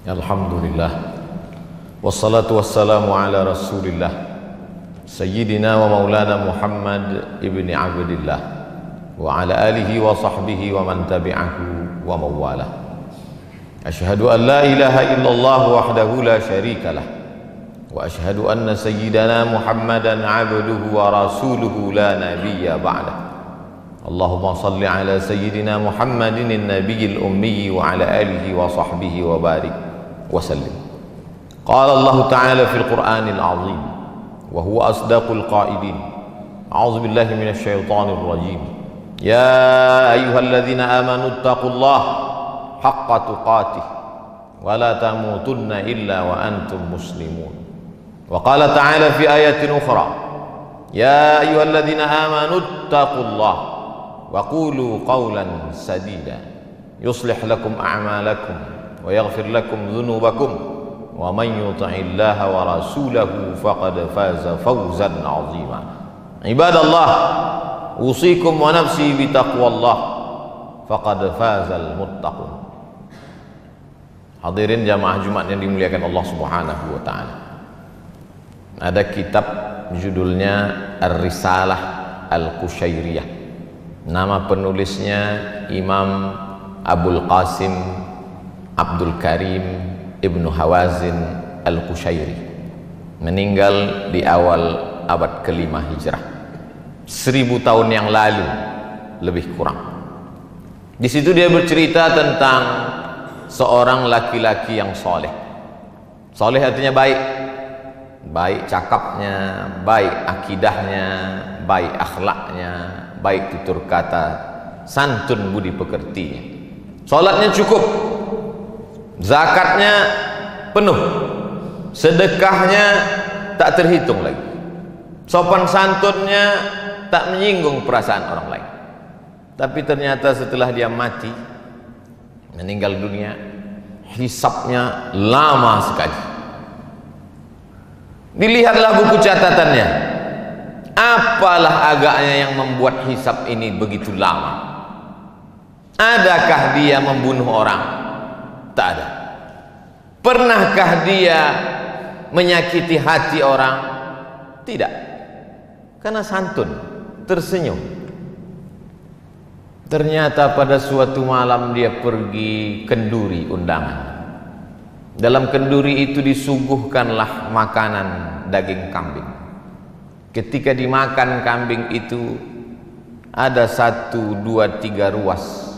Alhamdulillah, wassalatu wassalamu ala rasulillah Sayyidina wa maulana Muhammad ibni Abdillah wa ala alihi wa sahbihi wa man tabi'ahu wa mawalah. Ashhadu an la ilaha illallah wahdahu la syarika lah, wa ashhadu anna sayyidana Muhammadan abduhu wa rasuluhu la nabiyya ba'dah. Allahumma salli ala sayyidina Muhammadin an-nabiyil ummi wa ala alihi wa sahbihi wa barik وسلم. قال الله تعالى في القرآن العظيم وهو أصدق القائلين: أعوذ بالله من الشيطان الرجيم يا أيها الذين آمنوا اتقوا الله حق تقاته ولا تموتن إلا وأنتم مسلمون. وقال تعالى في آية أخرى: يا أيها الذين آمنوا اتقوا الله وقولوا قولا سديدا يصلح لكم أعمالكم ويغفر لكم ذنوبكم ومن يطع الله ورسوله فقد فاز فوزا عظيما. عباد الله، أوصيكم ونفسي بتقوى الله فقد فاز المتقون. Hadirin jamaah Jumat yang dimuliakan Allah Subhanahu wa taala. Ada kitab judulnya Ar-Risalah Al-Qushairiyah. Nama penulisnya Imam Abul Qasim Abdul Karim Ibnu Hawazin Al-Qushairi, meninggal di awal abad ke-5 Hijrah, 1000 tahun yang lalu lebih kurang. Di situ dia bercerita tentang seorang laki-laki yang soleh. Soleh artinya baik, baik cakapnya, baik akidahnya, baik akhlaknya, baik tutur kata, santun budi pekertinya. Salatnya cukup, zakatnya penuh, sedekahnya tak terhitung lagi, sopan santunnya tak menyinggung perasaan orang lain. Tapi ternyata setelah dia mati, meninggal dunia, hisabnya lama sekali. Dilihatlah buku catatannya, apalah agaknya yang membuat hisab ini begitu lama? Adakah dia membunuh orang? Tak ada. Pernahkah dia menyakiti hati orang? Tidak. Karena santun, tersenyum. Ternyata pada suatu malam dia pergi kenduri undangan. Dalam kenduri itu disuguhkanlah makanan daging kambing. Ketika dimakan kambing itu, ada 1, 2, 3 ruas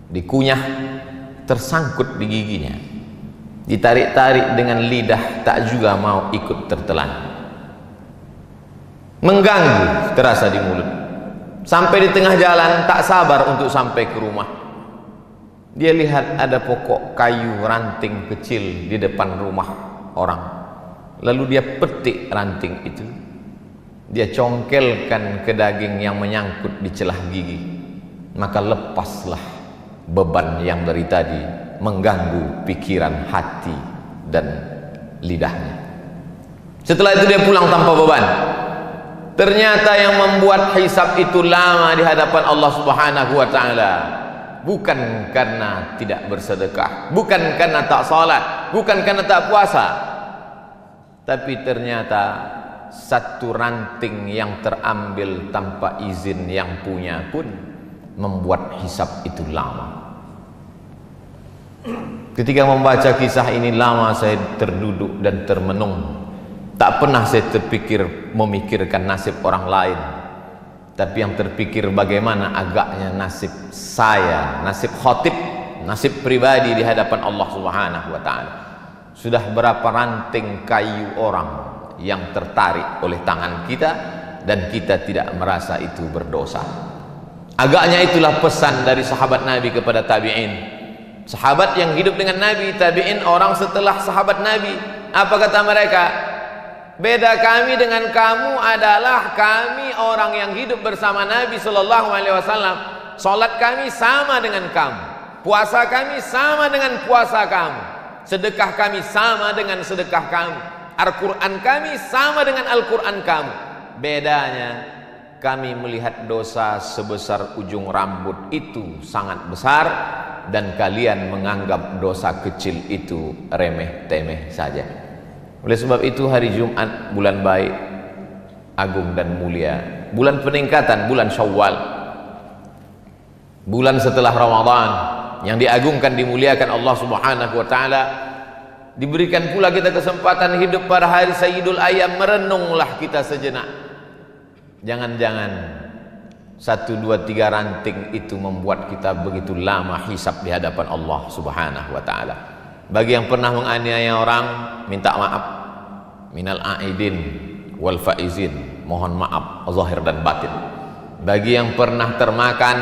dikunyah, tersangkut di giginya, ditarik-tarik dengan lidah, tak juga mau ikut tertelan, mengganggu terasa di mulut. Sampai di tengah jalan tak sabar untuk sampai ke rumah. Dia lihat ada pokok kayu ranting kecil di depan rumah orang, lalu dia petik ranting itu, dia congkelkan ke daging yang menyangkut di celah gigi, maka lepaslah beban yang dari tadi mengganggu pikiran, hati dan lidahnya. Setelah itu dia pulang tanpa beban. Ternyata yang membuat hisab itu lama di hadapan Allah Subhanahu wa taala bukan karena tidak bersedekah, bukan karena tak salat, bukan karena tak puasa, tapi ternyata satu ranting yang terambil tanpa izin yang punya pun membuat hisab itu lama. Ketika membaca kisah ini, lama saya terduduk dan termenung. Tak pernah saya terpikir memikirkan nasib orang lain, tapi yang terpikir bagaimana agaknya nasib saya, nasib khatib, nasib pribadi di hadapan Allah Subhanahu wa taala. Sudah berapa ranting kayu orang yang tertarik oleh tangan kita dan kita tidak merasa itu berdosa. Agaknya itulah pesan dari sahabat Nabi kepada tabi'in. Sahabat yang hidup dengan Nabi, tabi'in orang setelah sahabat Nabi. Apa kata mereka? Beda kami dengan kamu adalah kami orang yang hidup bersama Nabi Sallallahu Alaihi Wasallam. Salat kami sama dengan kamu, puasa kami sama dengan puasa kamu, sedekah kami sama dengan sedekah kamu, Al-Quran kami sama dengan Al-Quran kamu. Bedanya kami melihat dosa sebesar ujung rambut itu sangat besar, dan kalian menganggap dosa kecil itu remeh-temeh saja. Oleh sebab itu hari Jumat bulan baik, agung dan mulia, bulan peningkatan, bulan Syawal, bulan setelah Ramadan, yang diagungkan, dimuliakan Allah Subhanahu wa taala. Diberikan pula kita kesempatan hidup pada hari Sayyidul Ayyam. Merenunglah kita sejenak. Jangan-jangan 1, 2, 3 ranting itu membuat kita begitu lama hisab di hadapan Allah Subhanahu wa taala. Bagi yang pernah menganiaya orang, minta maaf. Minal aidin wal faizin, mohon maaf zahir dan batin. Bagi yang pernah termakan,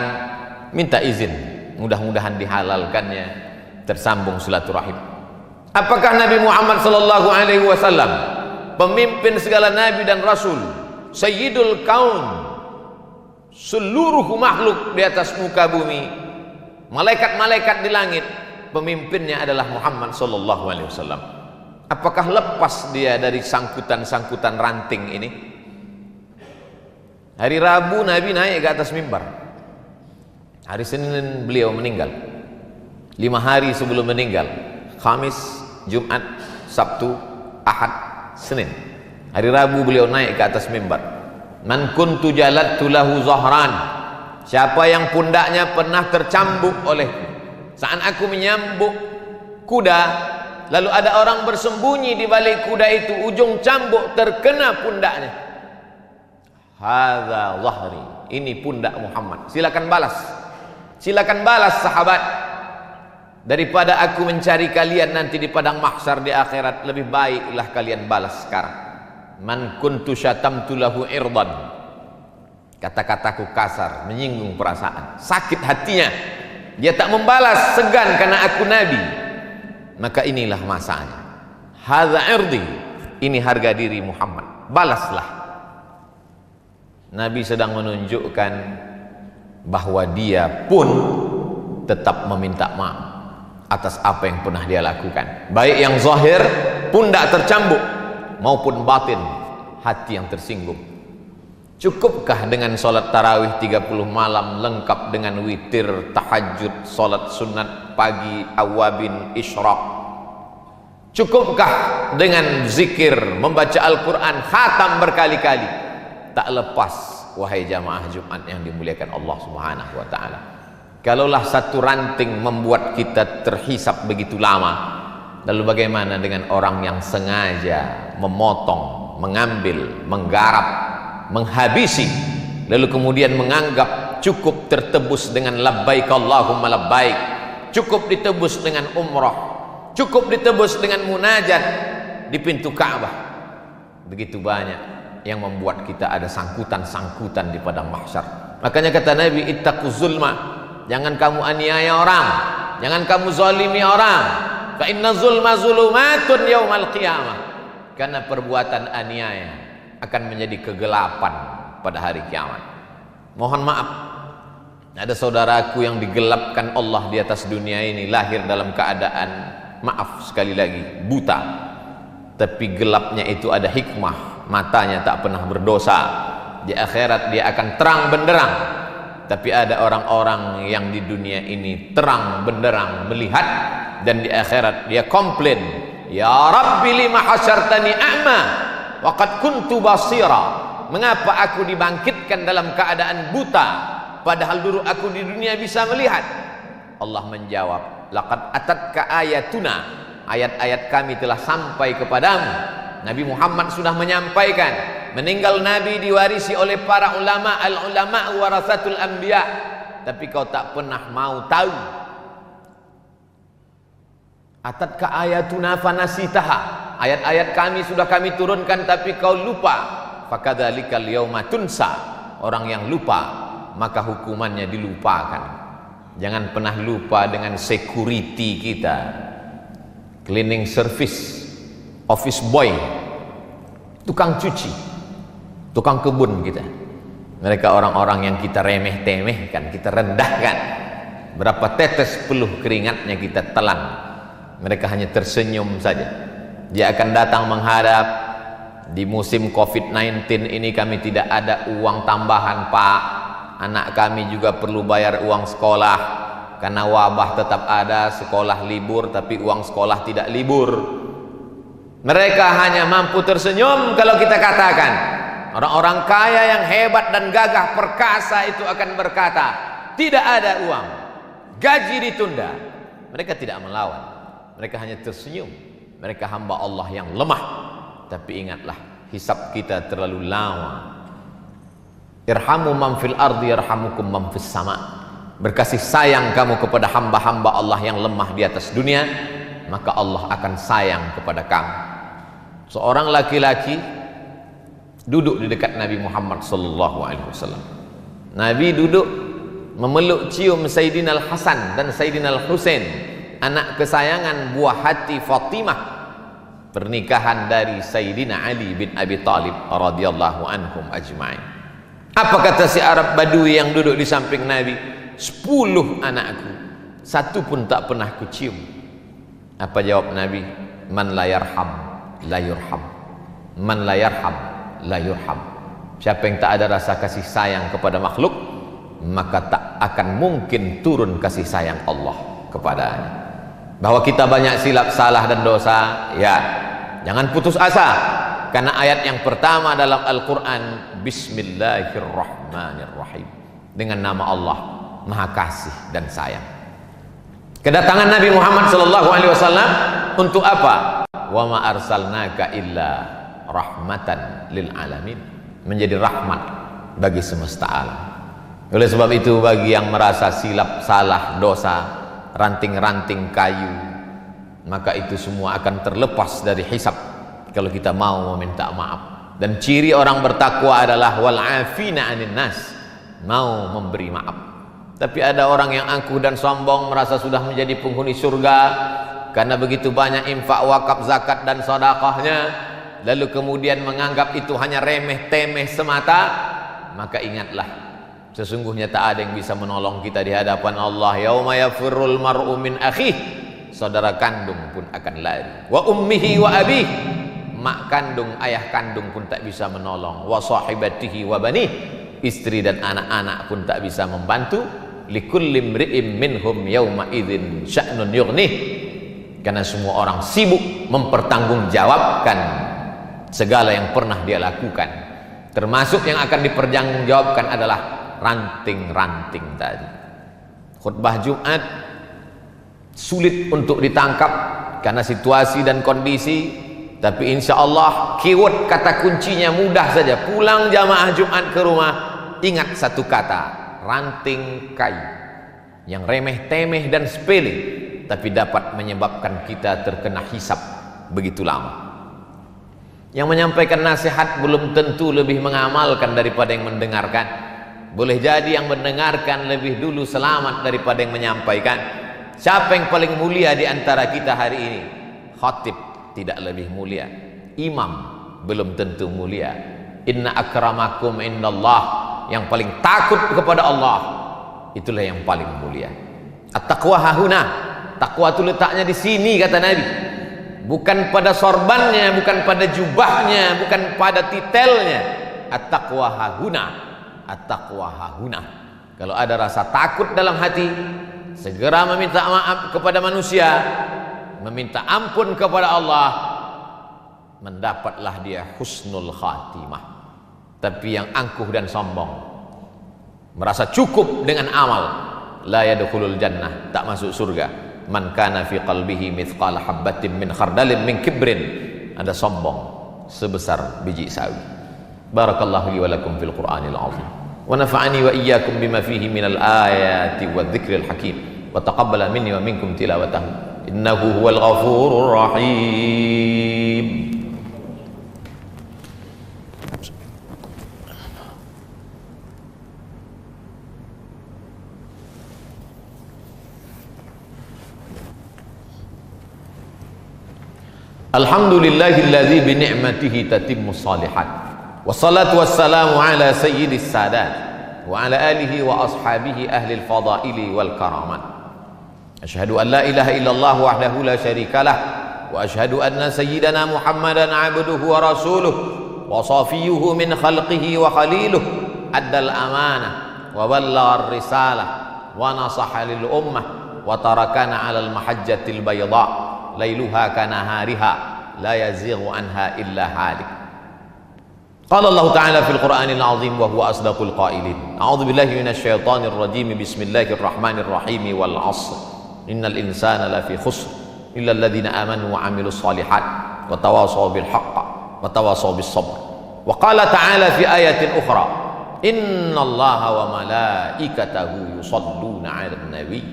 minta izin, mudah-mudahan dihalalkannya, tersambung silaturahim. Apakah Nabi Muhammad sallallahu alaihi wasallam, pemimpin segala nabi dan rasul, Sayyidul Kaun, seluruh makhluk di atas muka bumi, malaikat-malaikat di langit, pemimpinnya adalah Muhammad sallallahu alaihi wasallam. Apakah lepas dia dari sangkutan-sangkutan ranting ini? Hari Rabu Nabi naik ke atas mimbar. Hari Senin beliau meninggal. 5 hari sebelum meninggal, Khamis, Jumat, Sabtu, Ahad, Senin. Hari Rabu beliau naik ke atas mimbar. Man kuntu jalattu lahu zahran, siapa yang pundaknya pernah tercambuk olehku. Saat aku menyambuk kuda, lalu ada orang bersembunyi di balik kuda itu, ujung cambuk terkena pundaknya. Hadza zahri, ini pundak Muhammad. Silakan balas. Silakan balas sahabat. Daripada aku mencari kalian nanti di padang mahsyar di akhirat, lebih baiklah kalian balas sekarang. Man kuntu syatamtu lahu irdan, kata-kataku kasar, menyinggung perasaan, sakit hatinya, dia tak membalas, segan karena aku nabi, maka inilah masanya. Hadza irdi, ini harga diri Muhammad, balaslah. Nabi sedang menunjukkan bahwa dia pun tetap meminta maaf atas apa yang pernah dia lakukan, baik yang zahir, pundak tercambuk, maupun batin, hati yang tersinggung. Cukupkah dengan solat tarawih 30 malam lengkap dengan witir, tahajud, solat sunat pagi, awabin, isyraq? Cukupkah dengan zikir, membaca Al-Quran, khatam berkali-kali? Tak lepas, wahai jamaah Jumat yang dimuliakan Allah Subhanahu wa ta'ala. Kalaulah satu ranting membuat kita terhisap begitu lama, lalu bagaimana dengan orang yang sengaja memotong, mengambil, menggarap, menghabisi, lalu kemudian menganggap cukup tertebus dengan labbaik Allahumma labbaik, cukup ditebus dengan umrah, cukup ditebus dengan munajat di pintu Ka'bah. Begitu banyak yang membuat kita ada sangkutan-sangkutan di padang mahsyar. Makanya kata Nabi, ittaquz zulma, jangan kamu aniaya orang, jangan kamu zalimi orang. Fa inna zulma zulumatun yaumal qiyamah, karena perbuatan aniaya akan menjadi kegelapan pada hari kiamat. Mohon maaf, ada saudaraku yang digelapkan Allah di atas dunia ini, lahir dalam keadaan, maaf sekali lagi, buta, tapi gelapnya itu ada hikmah. Matanya tak pernah berdosa, di akhirat dia akan terang benderang. Tapi ada orang-orang yang di dunia ini terang benderang melihat, dan di akhirat dia komplain, ya Rabbi lima hasyartani a'ma wa qad kuntu basira. Mengapa aku dibangkitkan dalam keadaan buta, padahal dulu aku di dunia bisa melihat? Allah menjawab, laqad atatka ayatuna, ayat-ayat kami telah sampai kepadamu. Nabi Muhammad sudah menyampaikan, meninggal Nabi diwarisi oleh para ulama, al-ulama warasatul anbiya, tapi kau tak pernah mau tahu. Atatka ayatuna fanasitaha, ayat-ayat kami sudah kami turunkan tapi kau lupa. Fakadzalikal yauma tunsa, orang yang lupa maka hukumannya dilupakan. Jangan pernah lupa dengan security kita, cleaning service, office boy, tukang cuci, tukang kebun kita. Mereka orang-orang yang kita remeh-temehkan, kita rendahkan. Berapa tetes peluh keringatnya kita telan, mereka hanya tersenyum saja. Dia akan datang menghadap, di musim COVID-19 ini kami tidak ada uang tambahan, Pak. Anak kami juga perlu bayar uang sekolah karena wabah tetap ada, sekolah libur tapi uang sekolah tidak libur. Mereka hanya mampu tersenyum kalau kita katakan, orang-orang kaya yang hebat dan gagah perkasa itu akan berkata, tidak ada uang, gaji ditunda. Mereka tidak melawan, mereka hanya tersenyum. Mereka hamba Allah yang lemah. Tapi ingatlah, hisab kita terlalu lama. Irhamu man fil ardi yarhamukum man fis sama. Berkasih sayang kamu kepada hamba-hamba Allah yang lemah di atas dunia, maka Allah akan sayang kepada kamu. Seorang laki-laki duduk di dekat Nabi Muhammad sallallahu alaihi wasallam. Nabi duduk memeluk cium Sayyidina Al-Hasan dan Sayyidina Al-Husain, anak kesayangan buah hati Fatimah, pernikahan dari Sayyidina Ali bin Abi Thalib radhiyallahu anhum ajma'in. Apa kata si Arab Badui yang duduk di samping Nabi? 10 anakku, satu pun tak pernah kucium. Apa jawab Nabi? Man la yarham la yurham, man la yarham la yurham. Siapa yang tak ada rasa kasih sayang kepada makhluk, maka tak akan mungkin turun kasih sayang Allah kepadanya. Bahwa kita banyak silap, salah dan dosa, ya, jangan putus asa. Karena ayat yang pertama dalam Al-Quran, Bismillahirrahmanirrahim, dengan nama Allah Maha Kasih dan Sayang. Kedatangan Nabi Muhammad SAW untuk apa? Wa ma arsalnaka illa rahmatan lil alamin, menjadi rahmat bagi semesta alam. Oleh sebab itu, bagi yang merasa silap, salah, dosa, ranting-ranting kayu, maka itu semua akan terlepas dari hisab kalau kita mau meminta maaf. Dan ciri orang bertakwa adalah wal afina 'anil nas, mau memberi maaf. Tapi ada orang yang angkuh dan sombong, merasa sudah menjadi penghuni surga karena begitu banyak infak, wakaf, zakat dan sedekahnya, lalu kemudian menganggap itu hanya remeh-temeh semata. Maka ingatlah, sesungguhnya tak ada yang bisa menolong kita di hadapan Allah. Yauma yafirrul mar'u min akhih, saudara kandung pun akan lari. Wa ummihi wa abih, mak kandung, ayah kandung pun tak bisa menolong. Wa sahibatihi wa banih, istri dan anak-anak pun tak bisa membantu. Likulli imri'im minhum yauma idzin sya'nun yughnih, karena semua orang sibuk mempertanggungjawabkan segala yang pernah dia lakukan. Termasuk yang akan dipertanggungjawabkan adalah ranting-ranting tadi. Khutbah Jumat sulit untuk ditangkap karena situasi dan kondisi, tapi insya Allah keyword kata kuncinya mudah saja. Pulang jamaah Jumat ke rumah, ingat satu kata, ranting kayu, yang remeh-temeh dan sepele, tapi dapat menyebabkan kita terkena hisab begitu lama. Yang menyampaikan nasihat belum tentu lebih mengamalkan daripada yang mendengarkan. Boleh jadi yang mendengarkan lebih dulu selamat daripada yang menyampaikan. Siapa yang paling mulia di antara kita hari ini? Khatib tidak lebih mulia, imam belum tentu mulia. Inna akramakum indallah, yang paling takut kepada Allah, itulah yang paling mulia. At-taqwa hahuna, takwa itu letaknya di sini kata Nabi, bukan pada sorbannya, bukan pada jubahnya, bukan pada titelnya. At-taqwa hahuna, at-taqwa hahuna. Kalau ada rasa takut dalam hati, segera meminta maaf kepada manusia, meminta ampun kepada Allah, mendapatlah dia husnul khatimah. Tapi yang angkuh dan sombong, merasa cukup dengan amal, la yadkhulul jannah, tak masuk surga. Man kana fi qalbihi mithqala habbatin min khardalin min kibrin, ada sombong sebesar biji sawi. Barakallahu li wa lakum fil Qur'anil azim, wa nafa'ani wa iyyakum bima fihi minal ayati wadh-dhikril hakim, wa taqabbala minni wa minkum tilawatahu innahu huwal ghafurur rahim. Alhamdulillahilladzi bi ni'matihi tatimmus shalihat. Wassalatu wassalamu ala sayyidis sadat wa ala alihi wa ashabihi ahlil fadaili wal karamat. Asyhadu an la ilaha illallah wahdahu la syarikalah وأشهد أن سيدنا محمدا عبده ورسوله وصفيه من خلقه وخليله أدى الأمانة وبلغ الرسالة ونصح للأمة وتركنا على المحجة البيضاء ليلها كنهارها لا يزيغ عنها إلا هالك. قال الله تعالى في القرآن العظيم وهو أصدق القائلين: أعوذ بالله من الشيطان الرجيم بسم الله الرحمن الرحيم والعصر إن الإنسان لفي خسر إلا الذين آمنوا وعملوا الصالحات وتواصوا بالحق وتواصوا بالصبر. وقال تعالى في آية أخرى: إن الله وملائكته يصلون على النبي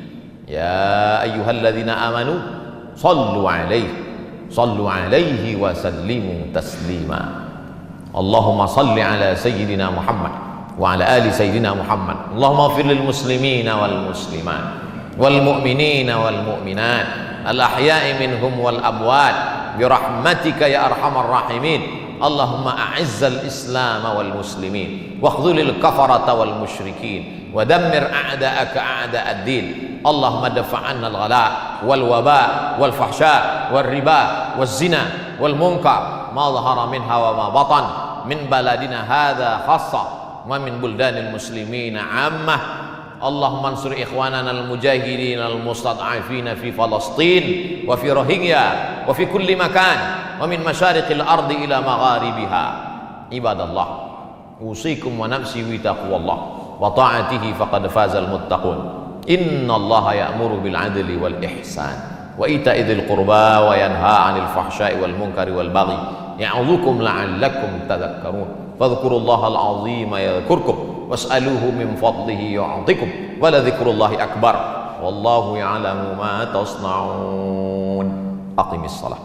يا أيها الذين آمنوا صلوا عليه وسلموا تسليما. اللهم صل على سيدنا محمد وعلى آل سيدنا محمد. اللهم اغفر للمسلمين والمسلمات والمؤمنين والمؤمنات الأحياء منهم والأموات برحمتك يا أرحم الراحمين. اللهم أعز الإسلام والمسلمين واخذل الكفرة والمشركين ودمر أعداءك أعداء الدين. اللهم ادفع عنا الغلاء والوباء والفحشاء والربا والزنا والمنكر ما ظهر منها وما بطن من بلدنا هذا خاصة ومن بلدان المسلمين عامة. اللهم انصر إخواننا المجاهدين المستضعفين في فلسطين وفي روهينيا وفي كل مكان ومن مشارق الأرض إلى مغاربها. عباد الله، أوصيكم ونفسي بتقوى الله وطاعته فقد فاز المتقون. إن الله يأمر بالعدل والإحسان وإيتاء ذي القربى وينهى عن الفحشاء والمنكر والبغي يعظكم لعلكم تذكرون. فاذكروا الله العظيم يذكركم واسألوه من فضله يعطكم ولذكر الله أكبر والله يعلم ما تصنعون. أقم الصلاة.